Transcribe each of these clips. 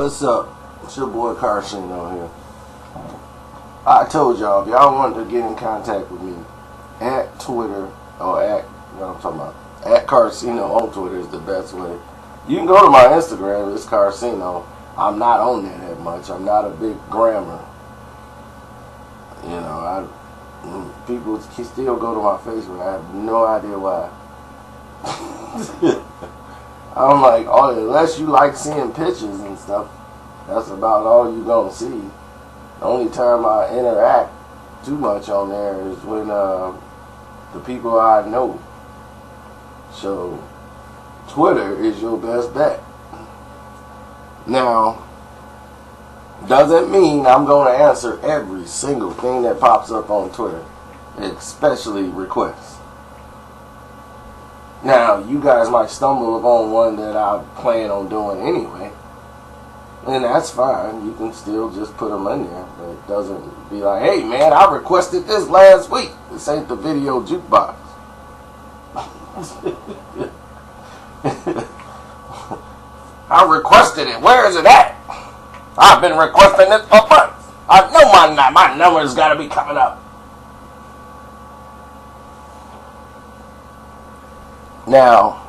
What's up? It's your boy Carcino here. I told y'all, if y'all wanted to get in contact with me, at Twitter, or at, what I'm talking about, at Carcino on Twitter is the best way. You can go to my Instagram, it's Carcino. I'm not on there that much. I'm not a big grammer. You know, people can still go to my Facebook. I have no idea why. I'm like, oh, unless you like seeing pictures and stuff, that's about all you're gonna see. The only time I interact too much on there is when the people I know. So Twitter is your best bet. Now, doesn't mean I'm gonna answer every single thing that pops up on Twitter, especially requests. Now, you guys might stumble upon one that I plan on doing anyway, and that's fine. You can still just put them in there, but it doesn't be like, hey man, I requested this last week. This ain't the video jukebox. I requested it. Where is it at? I've been requesting this for months. I know my number's got to be coming up. Now,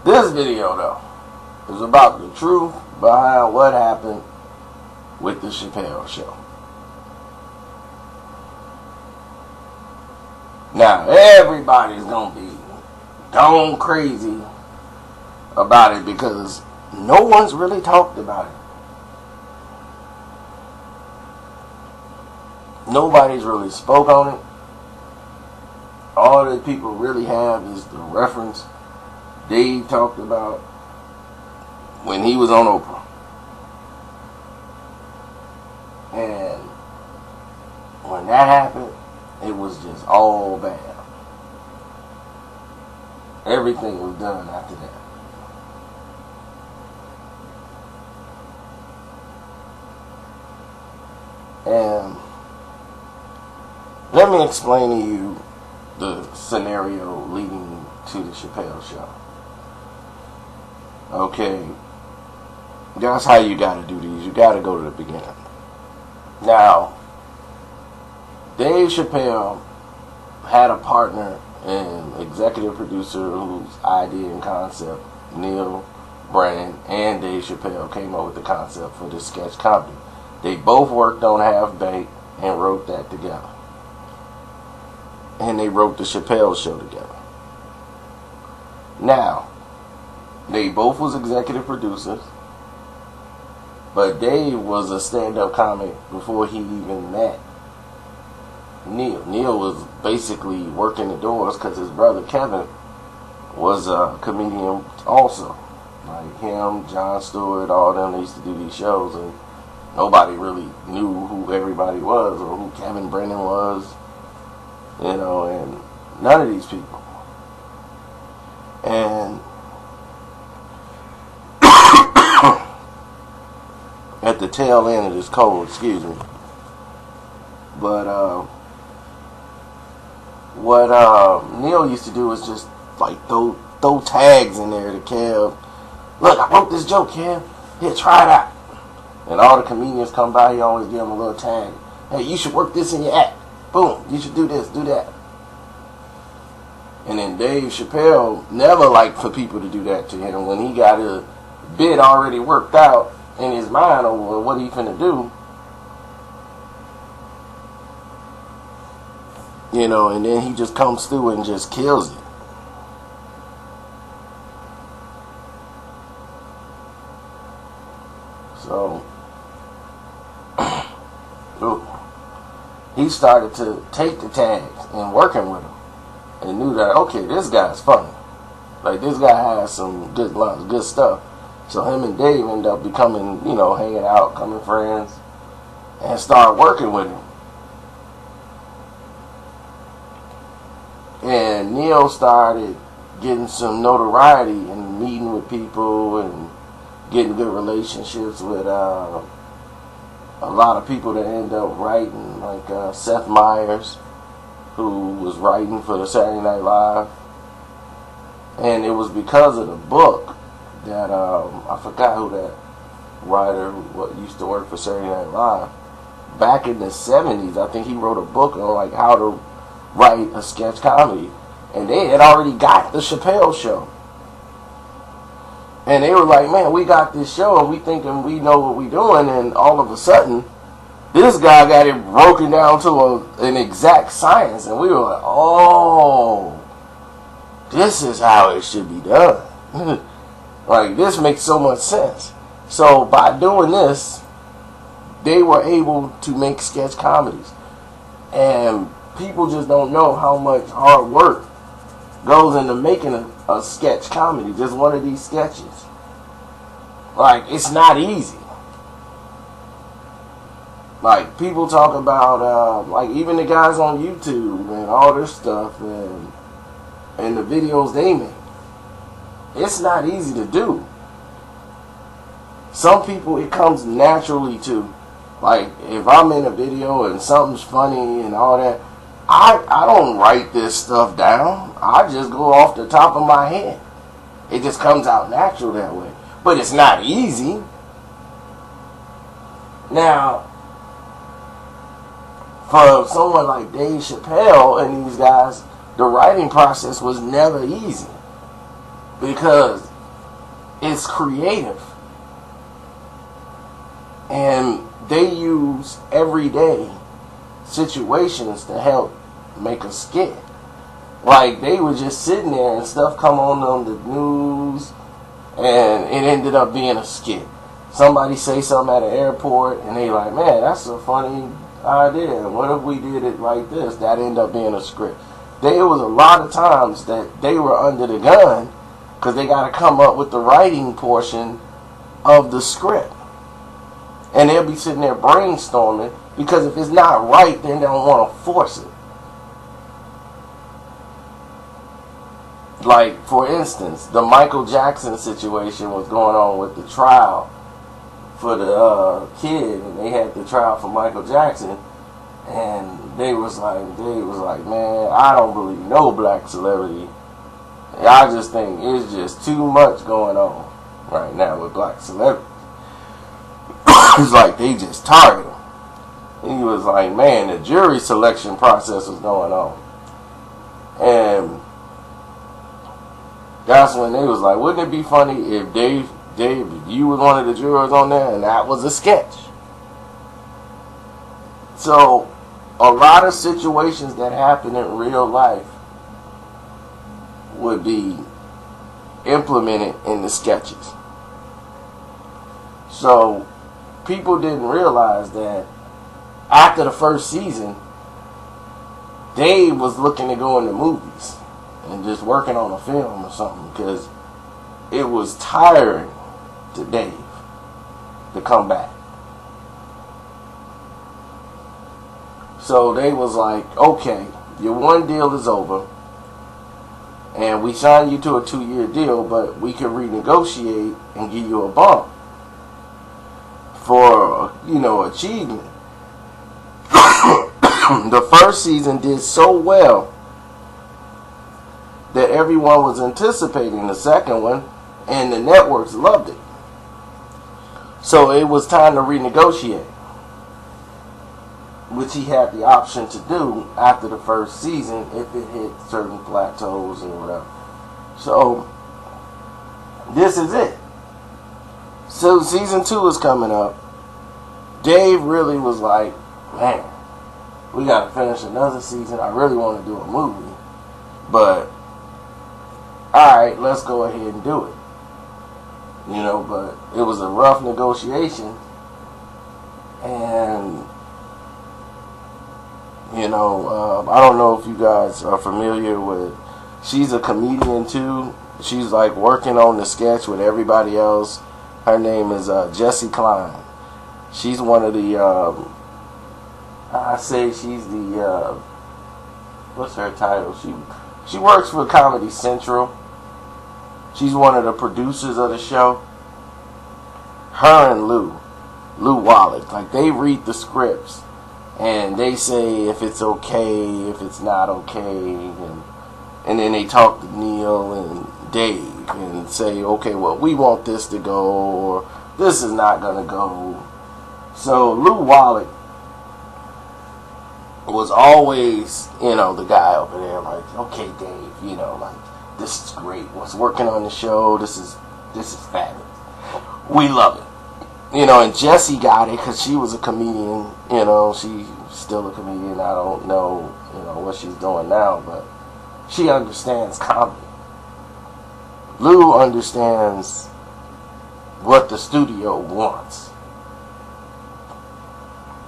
this video, though, is about the truth behind what happened with the Chappelle Show. Now, everybody's going to be gone crazy about it because no one's really talked about it. Nobody's really spoke on it. All that people really have is the reference Dave talked about when he was on Oprah. And when that happened, it was just all bad. Everything was done after that. And let me explain to you the scenario leading to the Chappelle Show. Okay, that's how you gotta do these. You gotta go to the beginning. Now, Dave Chappelle had a partner and executive producer whose idea and concept, Neal Brennan and Dave Chappelle, came up with the concept for this sketch comedy. They both worked on Half Baked and wrote that together. And they wrote the Chappelle Show together. Now, they both was executive producers, but Dave was a stand-up comic before he even met Neal. Neal was basically working the doors because his brother Kevin was a comedian also. Like him, Jon Stewart, all them, they used to do these shows, and nobody really knew who everybody was or who Kevin Brennan was. You know, and none of these people. And at the tail end of this cold, excuse me. But what Neal used to do was just like throw tags in there to Kev. Look, I wrote this joke, Kev. Here, try it out. And all the comedians come by, he always give them a little tag. Hey, you should work this in your act. Boom, you should do this, do that. And then Dave Chappelle never liked for people to do that to him. When he got a bit already worked out in his mind over what he finna do, you know, and then he just comes through and just kills it. So, he started to take the tags and working with them, and knew that, okay, this guy's funny. Like, this guy has some good lines, good stuff. So him and Dave end up becoming, you know, hanging out, becoming friends, and start working with him. And Neal started getting some notoriety and meeting with people and getting good relationships with a lot of people that end up writing, like Seth Meyers, who was writing for the Saturday Night Live. And it was because of the book that I forgot who that writer who used to work for Saturday Night Live. Back in the 70s, I think he wrote a book on like how to write a sketch comedy. And they had already got the Chappelle Show. And they were like, man, we got this show and we thinking we know what we doing, and all of a sudden, this guy got it broken down to an exact science, and we were like, oh, this is how it should be done. Like, this makes so much sense. So by doing this, they were able to make sketch comedies. And people just don't know how much hard work goes into making a sketch comedy, just one of these sketches. Like, it's not easy. Like, people talk about, like, even the guys on YouTube and all this stuff and the videos they make. It's not easy to do. Some people, it comes naturally to. Like, if I'm in a video and something's funny and all that, I don't write this stuff down. I just go off the top of my head. It just comes out natural that way. But it's not easy. Now, for someone like Dave Chappelle and these guys, the writing process was never easy. Because it's creative. And they use everyday situations to help make a skit. Like, they were just sitting there and stuff come on the news, and it ended up being a skit. Somebody say something at an airport, and they like, man, that's a funny idea. And what if we did it like this? That ended up being a script. There was a lot of times that they were under the gun because they got to come up with the writing portion of the script. And they'll be sitting there brainstorming, because if it's not right, then they don't want to force it. Like, for instance, the Michael Jackson situation was going on with the trial for the kid, and they had the trial for Michael Jackson, and they was like, man, I don't believe no black celebrity. I just think it's just too much going on right now with black celebrities. It's like they just target him. He was like, man, the jury selection process was going on. And that's when they was like, wouldn't it be funny if Dave, you was one of the jurors on there and that was a sketch? So, a lot of situations that happen in real life would be implemented in the sketches. So, people didn't realize that after the first season, Dave was looking to go into movies and just working on a film or something, because it was tiring to Dave to come back. So they was like, okay, your one deal is over, and we signed you to a 2-year deal, but we can renegotiate and give you a bump for, achievement. The first season did so well that everyone was anticipating the second one, and the networks loved it. So it was time to renegotiate, which he had the option to do after the first season if it hit certain plateaus or whatever. So this is it. So season 2 is coming up. Dave really was like, man, we got to finish another season. I really want to do a movie, but alright, let's go ahead and do it. But it was a rough negotiation, and I don't know if you guys are familiar with, she's a comedian too. She's like working on the sketch with everybody else. Her name is Jessie Klein. She's one of the, I say she's the, what's her title? She works for Comedy Central. She's one of the producers of the show. Her and Lou Wallach, like, they read the scripts and they say if it's okay, if it's not okay, and then they talk to Neal and Dave and say, okay, well, we want this to go, or this is not going to go. So Lou Wallach was always, the guy over there, like, okay, Dave, like, this is great. What's working on the show? This is fabulous. We love it. And Jessie got it because she was a comedian. She's still a comedian. I don't know, what she's doing now, but she understands comedy. Lou understands what the studio wants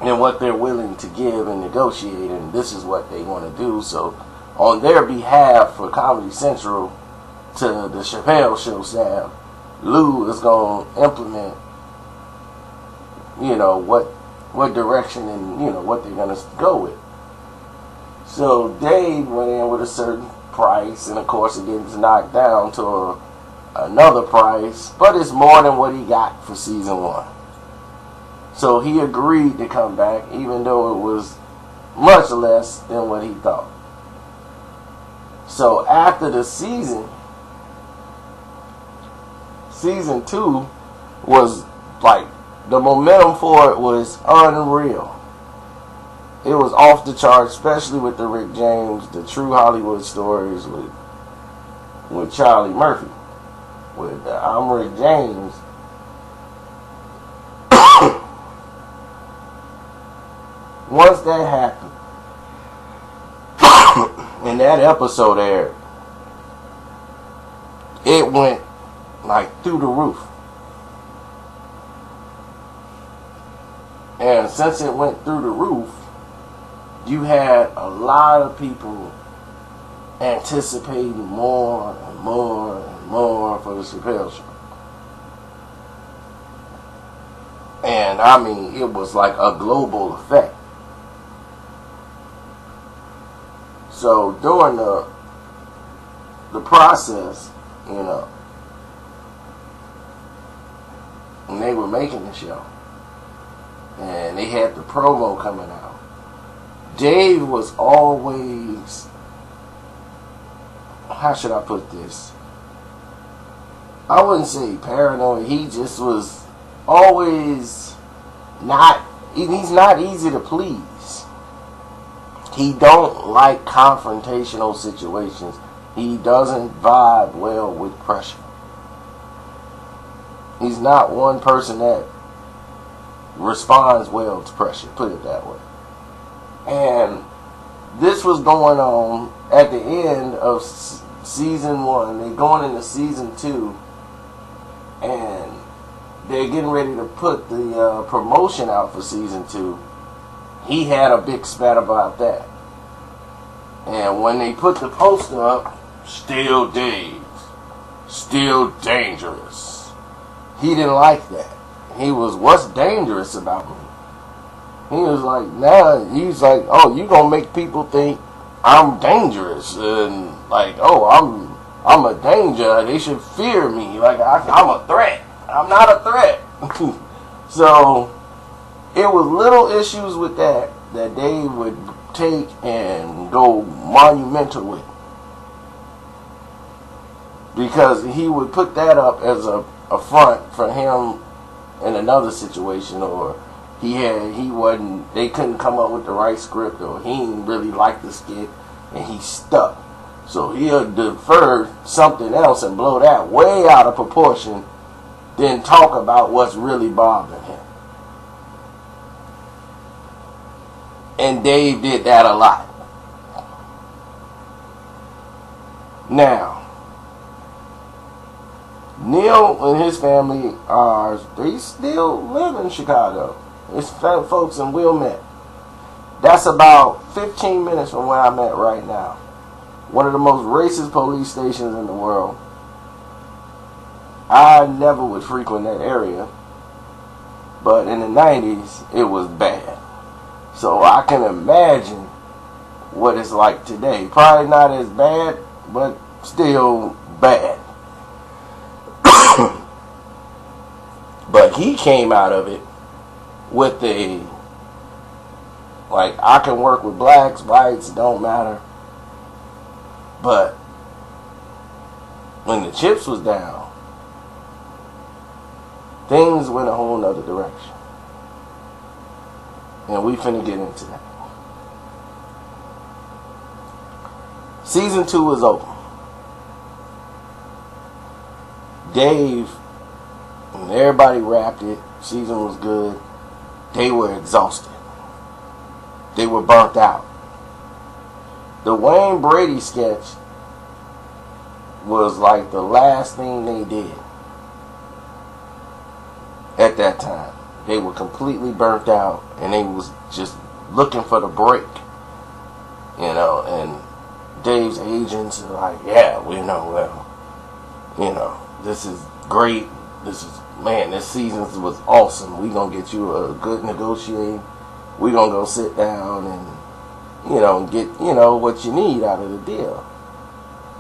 and what they're willing to give and negotiate, and this is what they want to do. So on their behalf, for Comedy Central to the Chappelle Show staff, Lou is going to implement, what direction and, what they're going to go with. So Dave went in with a certain price, and of course it gets knocked down to another price, but it's more than what he got for season 1. So he agreed to come back, even though it was much less than what he thought. So after the season 2 was like, the momentum for it was unreal. It was off the charts, especially with the Rick James, the True Hollywood Stories with Charlie Murphy, with I'm Rick James. Once that happened, and that episode aired, it went like through the roof. And since it went through the roof, you had a lot of people anticipating more and more and more for the Chappelle Show. And I mean, it was like a global effect. So during the process, when they were making the show, and they had the promo coming out, Dave was always, how should I put this? I wouldn't say paranoid. He just was always he's not easy to please. He don't like confrontational situations. He doesn't vibe well with pressure. He's not one person that responds well to pressure, put it that way. And this was going on at the end of season 1. They're going into season 2, and they're getting ready to put the promotion out for season 2. He had a big spat about that. And when they put the poster up, still Dave, still dangerous, he didn't like that. He was, what's dangerous about me? He was like, he's like, oh, you gonna make people think I'm dangerous, and like, oh, I'm a danger, they should fear me, like I'm a threat. I'm not a threat. So it was little issues with that Dave would take and go monumental with, because he would put that up as a front for him in another situation, or they couldn't come up with the right script, or he didn't really like the skit and he stuck. So he'll defer something else and blow that way out of proportion, then talk about what's really bothering him. And Dave did that a lot. Now, Neal and his family they still live in Chicago. His folks in Wilmette. That's about 15 minutes from where I'm at right now. One of the most racist police stations in the world. I never would frequent that area, but in the 90s, it was bad. So I can imagine what it's like today. Probably not as bad, but still bad. But he came out of it with I can work with blacks, whites, don't matter. But when the chips was down, things went a whole nother direction. And we finna get into that. Season 2 is over. Dave and everybody wrapped it. Season was good. They were exhausted. They were burnt out. The Wayne Brady sketch was like the last thing they did at that time. They were completely burnt out, and they was just looking for the break, you know. And Dave's agents are like, yeah, we know, well, you know, this is great. This season was awesome. We gonna get you a good negotiating. We gonna go sit down and, you know, get, you know, what you need out of the deal.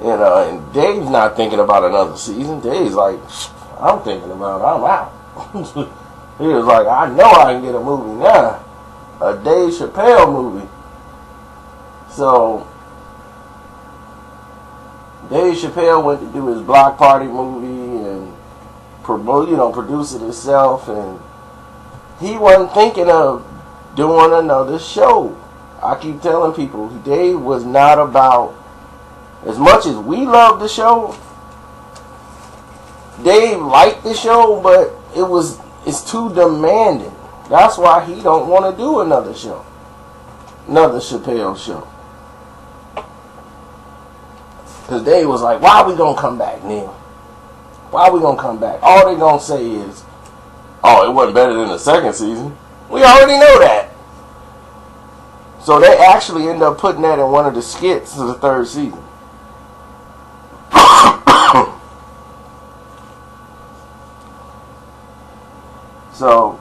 You know, and Dave's not thinking about another season. Dave's like, I'm thinking about it. I'm out. He was like, I know I can get a movie now. A Dave Chappelle movie. So, Dave Chappelle went to do his block party movie and produce it himself, and he wasn't thinking of doing another show. I keep telling people, Dave was not about, as much as we love the show, Dave liked the show, but it's too demanding. That's why he don't want to do another show. Another Chappelle show. Because Dave was like, why are we going to come back, Neal? Why are we going to come back? All they going to say is, oh, it wasn't better than the second season. We already know that. So they actually end up putting that in one of the skits of the third season. So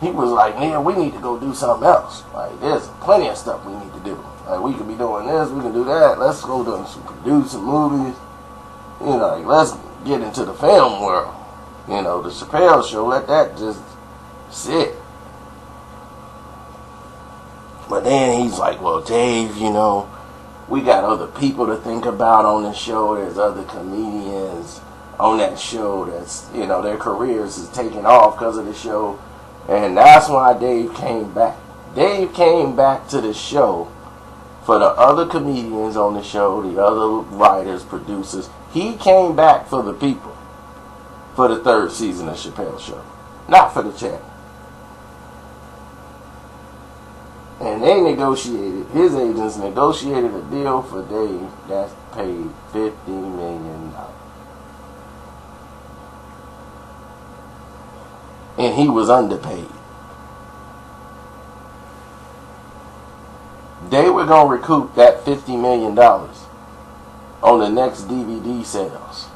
he was like, man, we need to go do something else. Like, there's plenty of stuff we need to do. Like, we could be doing this, we can do that. Let's go produce some movies. You know, like, let's get into the film world. You know, the Chappelle Show, let that just sit. But then he's like, well, Dave, you know, we got other people to think about on the show. There's other comedians on that show that's, you know, their careers is taking off because of the show. And that's why Dave came back. Dave came back to the show for the other comedians on the show, the other writers, producers. He came back for the people for the third season of Chappelle Show, not for the check. And they negotiated, his agents negotiated a deal for Dave that paid $50 million. And he was underpaid. They were going to recoup that $50 million on the next DVD sales.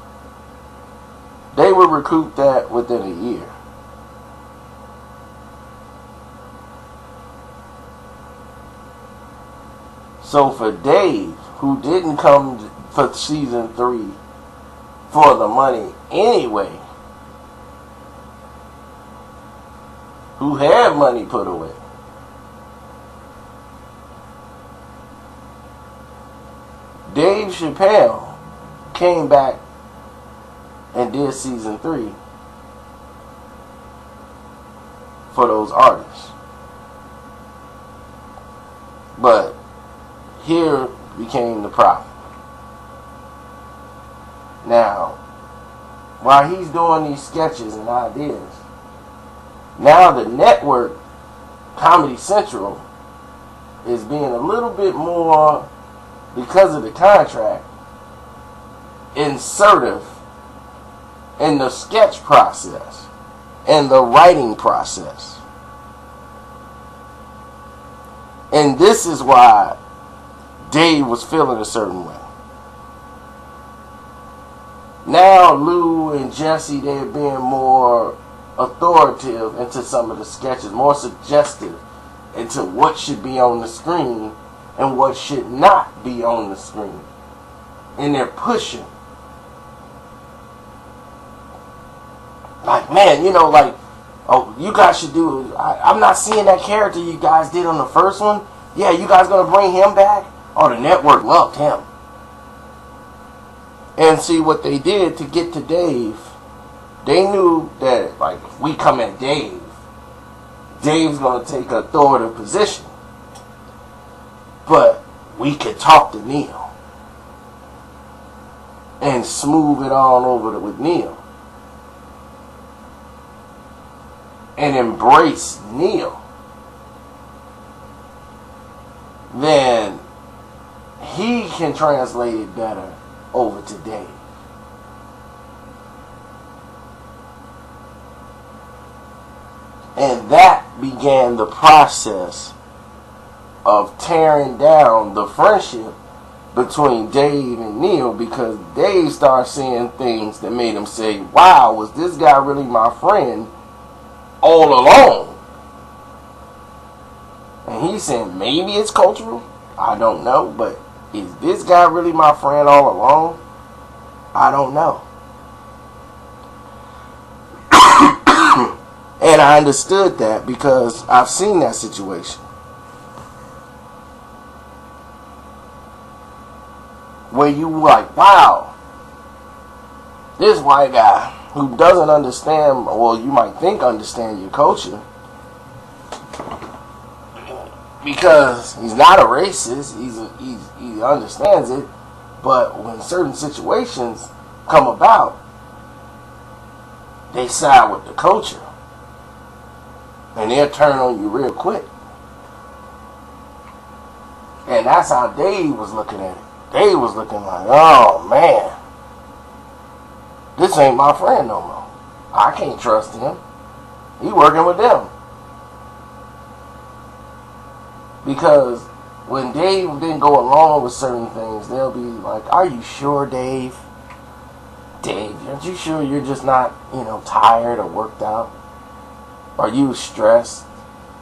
They would recoup that within a year. So for Dave, who didn't come for season 3 for the money anyway, who had money put away, Dave Chappelle came back and did season 3 for those artists. But here became the problem. Now, while he's doing these sketches and ideas, now the network, Comedy Central, is being a little bit more, because of the contract, insertive in the sketch process and the writing process. And this is why Dave was feeling a certain way. Now Lou and Jesse, they're being more authoritative into some of the sketches, more suggestive into what should be on the screen and what should not be on the screen. And they're pushing. Like, man, you know, like, oh, you guys should do, I'm not seeing that character you guys did on the first one. Yeah, you guys gonna bring him back? Oh, the network loved him. And see what they did to get to Dave. They knew that, like, if we come at Dave, Dave's going to take an authoritative position. But we could talk to Neal and smooth it on over with Neal and embrace Neal. Then he can translate it better over to Dave. And that began the process of tearing down the friendship between Dave and Neal, because Dave started seeing things that made him say, wow, was this guy really my friend all along? And he said, maybe it's cultural, I don't know, but is this guy really my friend all along? I don't know. And I understood that because I've seen that situation. Where you like, wow, this white guy who doesn't understand, well, you might think understand your culture, because he's not a racist, he understands it, but when certain situations come about, they side with the culture. And they'll turn on you real quick. And that's how Dave was looking at it. Dave was looking like, oh man, this ain't my friend no more. I can't trust him. He working with them. Because when Dave didn't go along with certain things, they'll be like, are you sure, Dave? Dave, aren't you sure you're just not, tired or worked out? Are you stressed?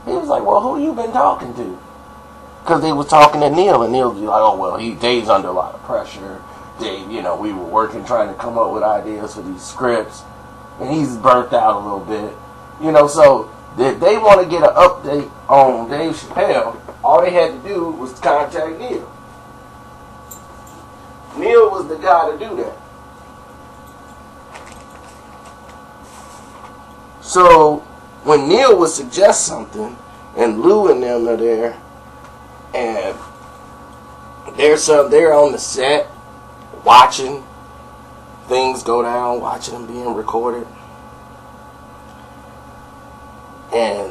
He was like, well, who you been talking to? Because they was talking to Neal, and Neal was like, oh, well, Dave's under a lot of pressure. Dave, we were working, trying to come up with ideas for these scripts, and he's burnt out a little bit. So if they want to get an update on Dave Chappelle, all they had to do was contact Neal. Neal was the guy to do that. So when Neal would suggest something, and Lou and them are there, and they're on the set watching things go down, watching them being recorded, and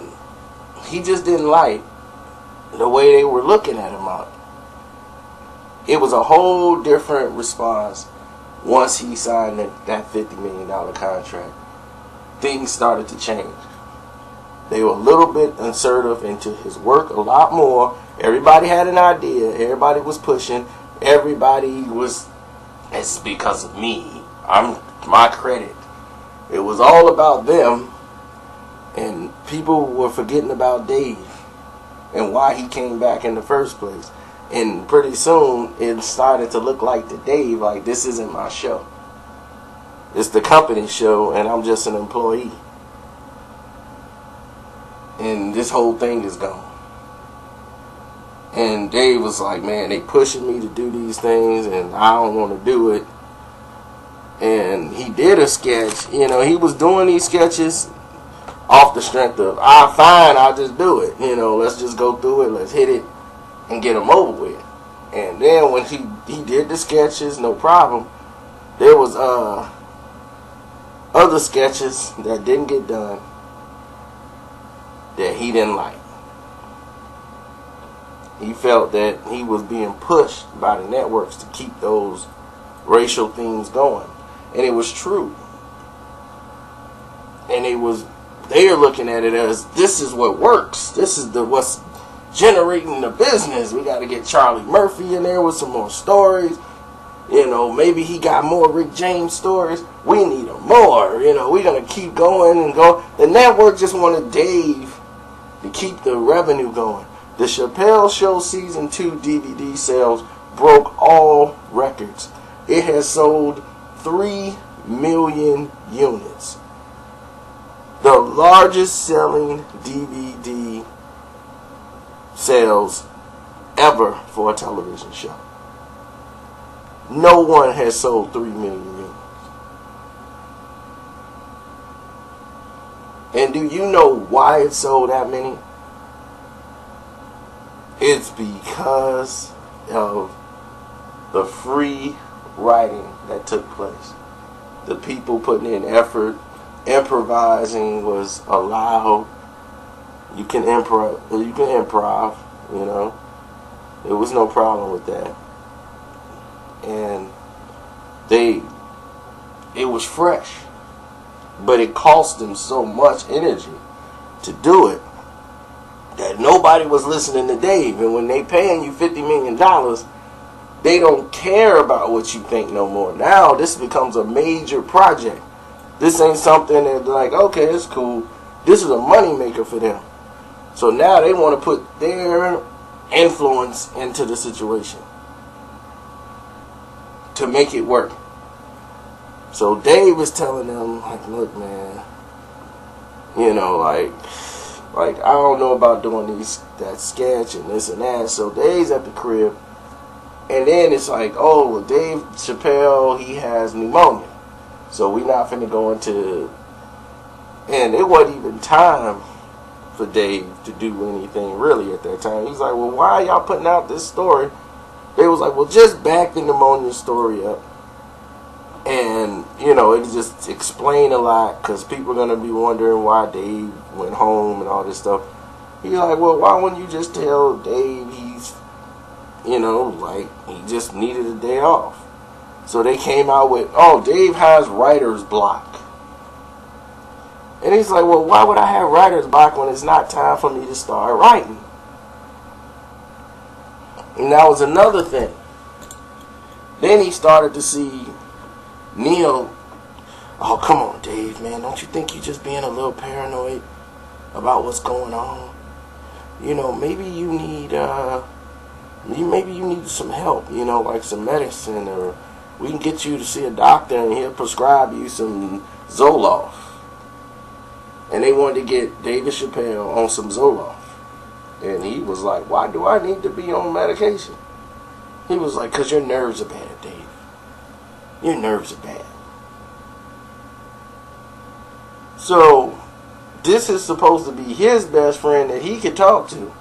he just didn't like the way they were looking at him out. It was a whole different response once he signed that $50 million contract. Things started to change. They were a little bit assertive into his work, a lot more. Everybody had an idea. Everybody was pushing. Everybody was, it's because of me. I'm my credit. It was all about them. And people were forgetting about Dave and why he came back in the first place. And pretty soon, it started to look like to Dave, like, this isn't my show. It's the company show, and I'm just an employee. And this whole thing is gone. And Dave was like, man, they pushing me to do these things, and I don't want to do it. And he did a sketch. He was doing these sketches off the strength of, fine, I'll just do it. Let's just go through it. Let's hit it and get them over with. And then when he did the sketches, no problem. There was other sketches that didn't get done that he didn't like. He felt that he was being pushed by the networks to keep those racial themes going. And it was true. And they're looking at it as, this is what works. This is what's generating the business. We got to get Charlie Murphy in there with some more stories. Maybe he got more Rick James stories. We need him more. We're going to keep going and go. The network just wanted Dave to keep the revenue going. The Chappelle Show Season 2 DVD sales broke all records. It has sold 3 million units. The largest selling DVD sales ever for a television show. No one has sold 3 million units. And do you know why it sold that many? It's because of the free writing that took place. The people putting in effort. Improvising was allowed. You can improv, you know. There was no problem with that. And it was fresh. But it cost them so much energy to do it that nobody was listening to Dave. And when they paying you $50 million, they don't care about what you think no more. Now this becomes a major project. This ain't something that like, okay, it's cool. This is a money maker for them. So now they want to put their influence into the situation to make it work. So Dave was telling them, like, look, man, you know, like I don't know about doing that sketch and this and that. So Dave's at the crib, and then it's like, oh, well, Dave Chappelle, he has pneumonia, so we not finna go into, and it wasn't even time for Dave to do anything really at that time. He's like, well, why are y'all putting out this story? They was like, well, just back the pneumonia story up. And, you know, it just explained a lot because people are going to be wondering why Dave went home and all this stuff. He's like, well, why wouldn't you just tell Dave he's, you know, like, he just needed a day off. So they came out with, oh, Dave has writer's block. And he's like, well, why would I have writer's block when it's not time for me to start writing? And that was another thing. Then he started to see Neal, oh, come on, Dave, man, don't you think you're just being a little paranoid about what's going on? You know, maybe you need some help, you know, like some medicine, or we can get you to see a doctor and he'll prescribe you some Zoloft. And they wanted to get David Chappelle on some Zoloft. And he was like, why do I need to be on medication? He was like, because your nerves are bad, Dave. Your nerves are bad. So, this is supposed to be his best friend that he could talk to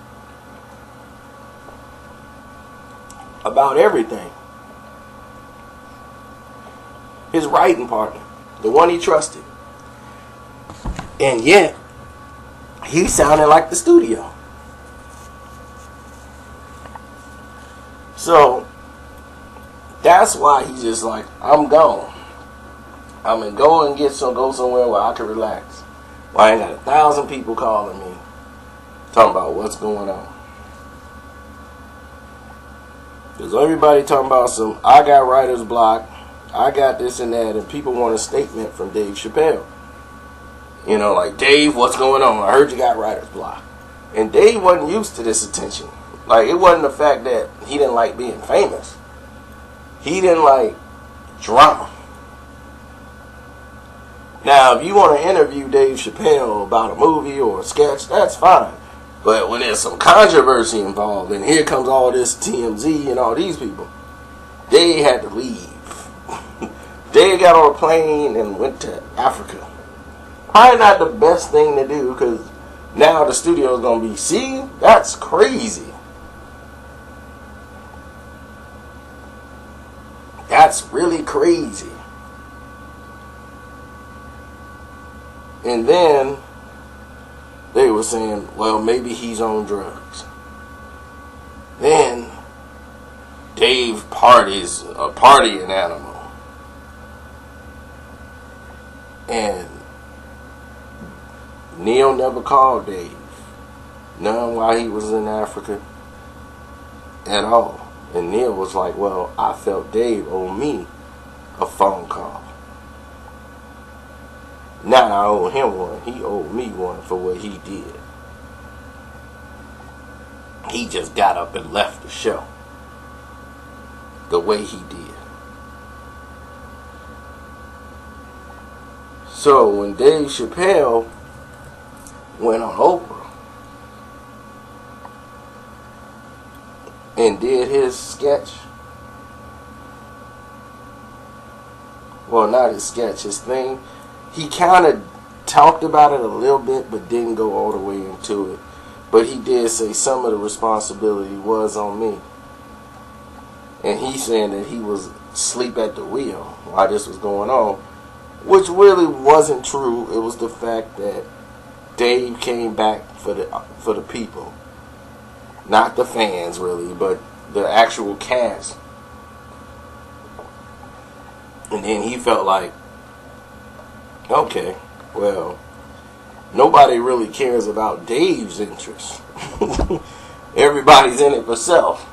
about everything. His writing partner, the one he trusted. And yet, he sounded like the studio. So, that's why he's just like, I'm gone. I'm going to go and go somewhere where I can relax. Well, I ain't got 1,000 people calling me talking about what's going on. Because everybody talking about I got writer's block, I got this and that, and people want a statement from Dave Chappelle. You know, like, Dave, what's going on? I heard you got writer's block. And Dave wasn't used to this attention. Like, it wasn't the fact that he didn't like being famous. He didn't like drama. Now, if you want to interview Dave Chappelle about a movie or a sketch, that's fine. But when there's some controversy involved, and here comes all this TMZ and all these people, they had to leave. They got on a plane and went to Africa. Probably not the best thing to do, because now the studio is going to be, see, that's crazy. That's really crazy. And then they were saying, well, maybe he's on drugs. Then Dave parties, a partying animal. And Neal never called Dave. None while he was in Africa at all. And Neal was like, well, I felt Dave owed me a phone call. Now I owe him one. He owed me one for what he did. He just got up and left the show the way he did. So when Dave Chappelle went on Oprah and did his sketch, well, not his sketch, his thing, he kind of talked about it a little bit, but didn't go all the way into it. But he did say some of the responsibility was on me. And he's saying that he was asleep at the wheel while this was going on, which really wasn't true. It was the fact that Dave came back for the people. Not the fans, really, but the actual cast. And then he felt like, okay, well, nobody really cares about Dave's interests. Everybody's in it for self.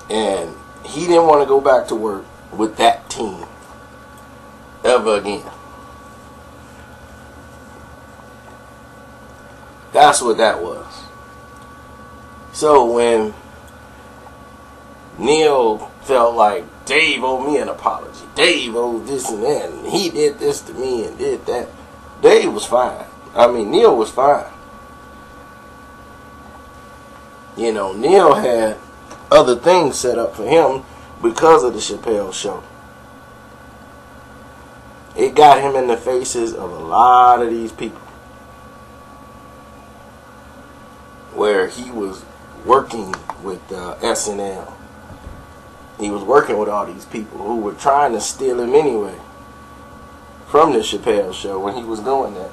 And he didn't want to go back to work with that team ever again. That's what that was. So when Neal felt like Dave owed me an apology, Dave owed this and that, and he did this to me and did that, Dave was fine. I mean, Neal was fine. You know, Neal had other things set up for him because of the Chappelle Show. It got him in the faces of a lot of these people, where he was working with SNL. He was working with all these people who were trying to steal him anyway from the Chappelle Show when he was doing that.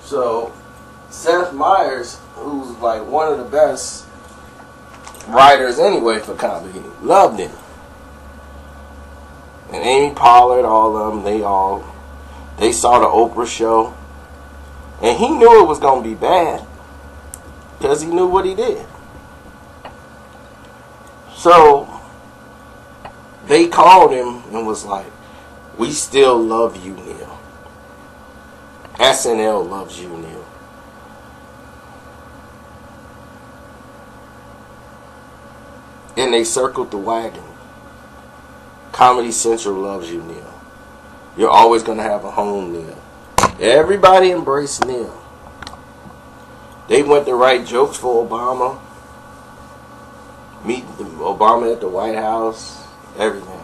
So Seth Meyers, who's like one of the best writers anyway for comedy, loved him. And Amy Pollard, all of them, they saw the Oprah show. And he knew it was going to be bad, because he knew what he did. So they called him and was like, we still love you, Neal. SNL loves you, Neal. And they circled the wagon. Comedy Central loves you, Neal. You're always going to have a home, Neal. Everybody embraced Neal. They went to write jokes for Obama. Meet Obama at the White House. Everything.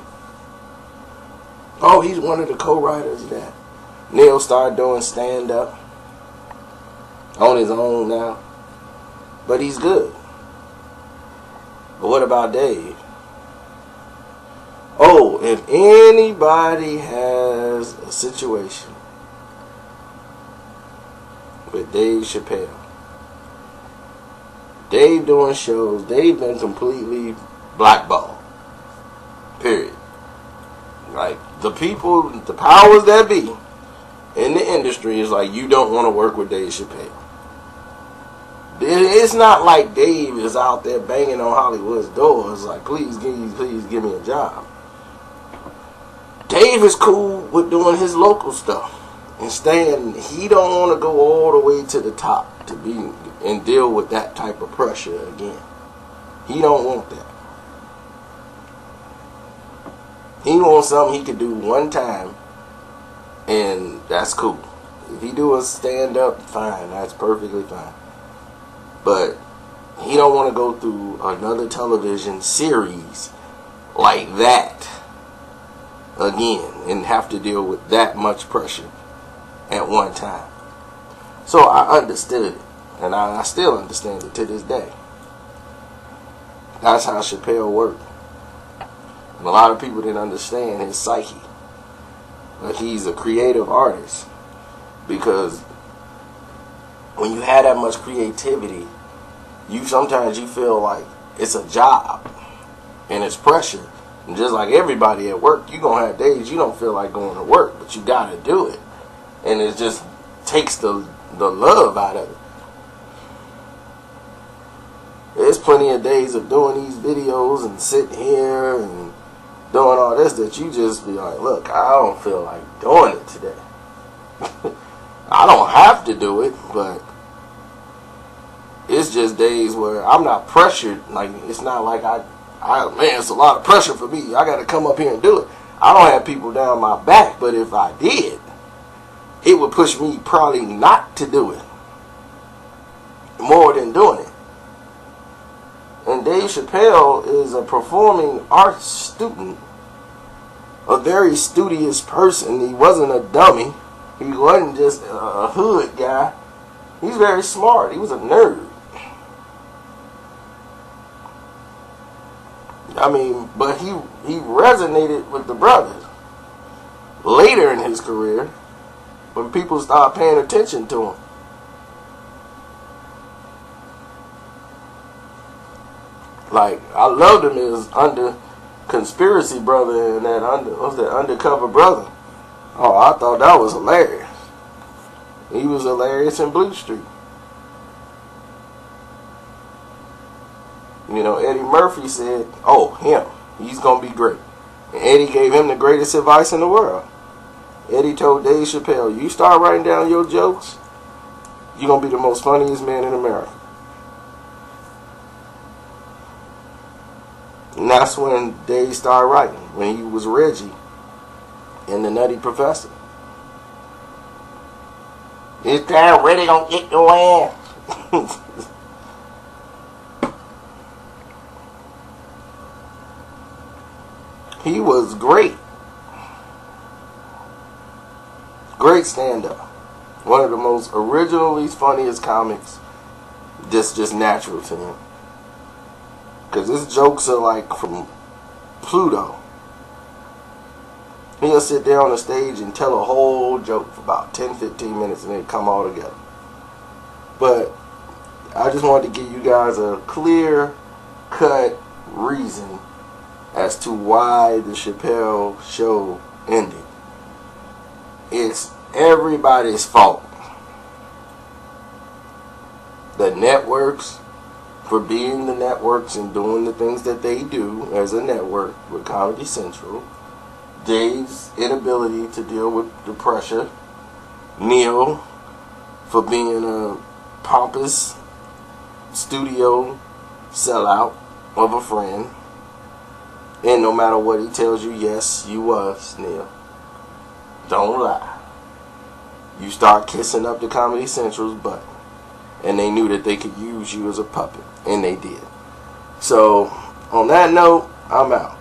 Oh, he's one of the co-writers of that. Neal started doing stand-up on his own now. But he's good. But what about Dave? Oh, if anybody has a situation with Dave Chappelle, Dave doing shows, Dave been completely blackballed. Period. Like, the people, the powers that be in the industry is like, you don't want to work with Dave Chappelle. It's not like Dave is out there banging on Hollywood's doors like, please give me a job. Dave is cool with doing his local stuff and staying. He don't want to go all the way to the top to be and deal with that type of pressure again. He don't want that. He wants something he could do one time, and that's cool. If he do a stand-up, fine. That's perfectly fine. But he don't want to go through another television series like that again and have to deal with that much pressure at one time. So I understood it, and I still understand it to this day. That's how Chappelle worked. And a lot of people didn't understand his psyche. But he's a creative artist, because when you have that much creativity, sometimes you feel like it's a job and it's pressure. And just like everybody at work, you're going to have days you don't feel like going to work, but you got to do it. And it just takes the love out of it. There's plenty of days of doing these videos and sitting here and doing all this that you just be like, look, I don't feel like doing it today. I don't have to do it, but it's just days where I'm not pressured. Like, it's not like man, it's a lot of pressure for me. I got to come up here and do it. I don't have people down my back, but if I did, it would push me probably not to do it more than doing it. And Dave Chappelle is a performing arts student a very studious person. He wasn't a dummy. He wasn't just a hood guy. He's very smart. He was a nerd. I mean, but he resonated with the brothers later in his career when people started paying attention to him. Like, I loved him as conspiracy brother and that undercover brother. Oh, I thought that was hilarious. He was hilarious in Blue Street. You know, Eddie Murphy said, oh, him, he's going to be great. And Eddie gave him the greatest advice in the world. Eddie told Dave Chappelle, you start writing down your jokes, you're going to be the most funniest man in America. And that's when Dave started writing, when he was Reggie in The Nutty Professor. This time Reggie gonna get your ass. He was great. Great stand-up. One of the most originally funniest comics. Just natural to him. Because his jokes are like from Pluto. He'll sit there on the stage and tell a whole joke for about 10-15 minutes and then come all together. But I just wanted to give you guys a clear-cut reason as to why the Chappelle Show ended. It's everybody's fault. The networks, for being the networks and doing the things that they do as a network with Comedy Central. Dave's inability to deal with the pressure. Neal for being a pompous studio sellout of a friend. And no matter what he tells you, yes, you was, Neal. Don't lie. You start kissing up the Comedy Central's butt. And they knew that they could use you as a puppet. And they did. So, on that note, I'm out.